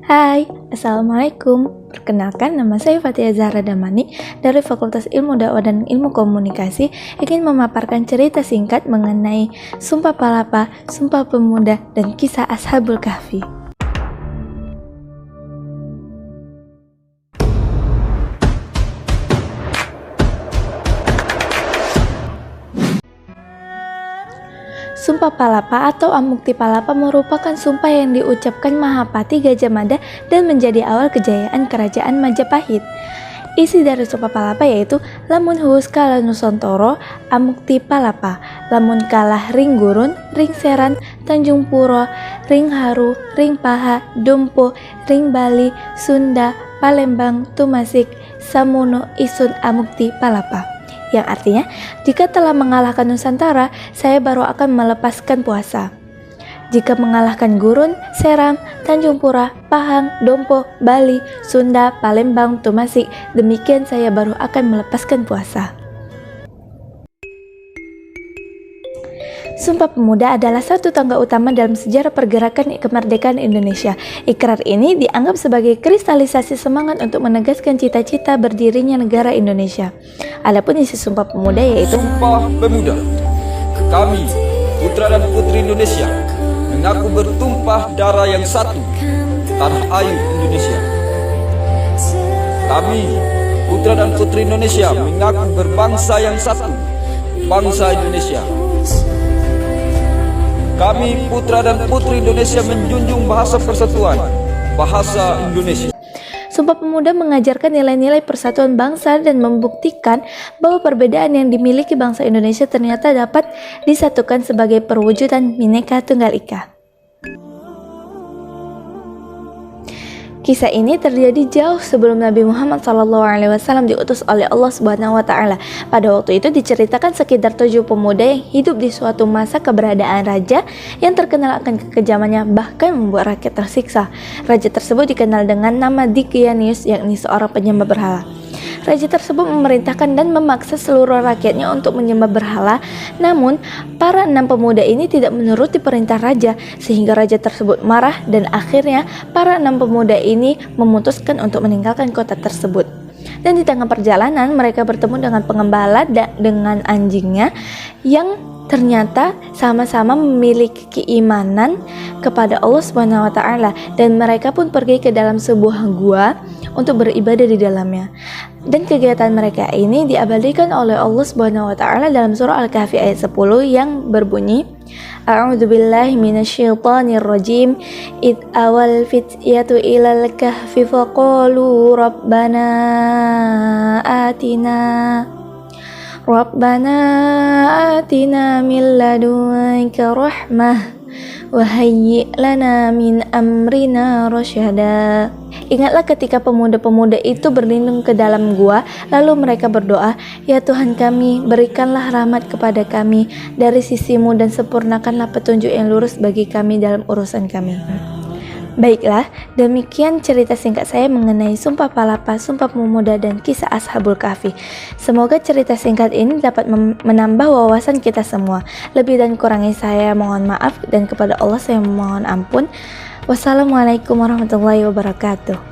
Hai, Assalamualaikum. Perkenalkan, nama saya Fathia Zahra Damani dari Fakultas Ilmu Dakwah dan Ilmu Komunikasi, ingin memaparkan cerita singkat mengenai Sumpah Palapa, Sumpah Pemuda, dan kisah Ashabul Kahfi. Sumpah Palapa atau Amukti Palapa merupakan sumpah yang diucapkan Mahapati Gajah Mada dan menjadi awal kejayaan kerajaan Majapahit. Isi dari Sumpah Palapa yaitu lamun huus kala Nusantara Amukti Palapa, lamun kalah ring gurun, ring seran, Tanjung Puro, ring haru, ring paha, dompo, ring Bali, Sunda, Palembang, Tumasik, Samono, Isun Amukti Palapa. Yang artinya, jika telah mengalahkan Nusantara, saya baru akan melepaskan puasa. Jika mengalahkan Gurun, Seram, Tanjung Pura, Pahang, Dompo, Bali, Sunda, Palembang, Tumasik, demikian saya baru akan melepaskan puasa. Sumpah Pemuda adalah satu tonggak utama dalam sejarah pergerakan kemerdekaan Indonesia. Ikrar ini dianggap sebagai kristalisasi semangat untuk menegaskan cita-cita berdirinya negara Indonesia. Adapun isi Sumpah Pemuda yaitu Sumpah Pemuda. Kami, putra dan putri Indonesia, mengaku bertumpah darah yang satu, tanah air Indonesia. Kami, putra dan putri Indonesia, mengaku berbangsa yang satu, bangsa Indonesia. Kami, putra dan putri Indonesia, menjunjung bahasa persatuan, bahasa Indonesia. Sumpah Pemuda mengajarkan nilai-nilai persatuan bangsa dan membuktikan bahwa perbedaan yang dimiliki bangsa Indonesia ternyata dapat disatukan sebagai perwujudan Bhinneka Tunggal Ika. Kisah ini terjadi jauh sebelum Nabi Muhammad SAW diutus oleh Allah Subhanahu wa Ta'ala. Pada waktu itu diceritakan sekitar 7 pemuda yang hidup di suatu masa keberadaan raja yang terkenal akan kekejamannya, bahkan membuat rakyat tersiksa. Raja tersebut dikenal dengan nama Diclianius, yakni seorang penyembah berhala. Raja tersebut memerintahkan dan memaksa seluruh rakyatnya untuk menyembah berhala. Namun, para 6 pemuda ini tidak menuruti perintah raja, sehingga raja tersebut marah dan akhirnya para 6 pemuda ini memutuskan untuk meninggalkan kota tersebut. Dan di tengah perjalanan mereka bertemu dengan pengembala dengan anjingnya yang ternyata sama-sama memiliki keimanan kepada Allah Subhanahu wa Ta'ala, dan mereka pun pergi ke dalam sebuah gua untuk beribadah di dalamnya. Dan kegiatan mereka ini diabadikan oleh Allah Subhanahu wa Ta'ala dalam surah Al-Kahfi ayat 10 yang berbunyi, A'udzubillahi minasyaitonir rajim, id awal fityatu ilal kahfi faqalu rabbana atina min ladunka rahmah wa hayyi' lana min amrina rasyada. Ingatlah ketika pemuda-pemuda itu berlindung ke dalam gua, lalu mereka berdoa, ya Tuhan kami, berikanlah rahmat kepada kami dari sisimu dan sempurnakanlah petunjuk yang lurus bagi kami dalam urusan kami. Baiklah, demikian cerita singkat saya mengenai Sumpah Palapa, Sumpah Pemuda, dan kisah Ashabul Kahfi. Semoga cerita singkat ini dapat menambah wawasan kita semua. Lebih dan kurangnya saya mohon maaf, dan kepada Allah saya mohon ampun. Wassalamualaikum warahmatullahi wabarakatuh.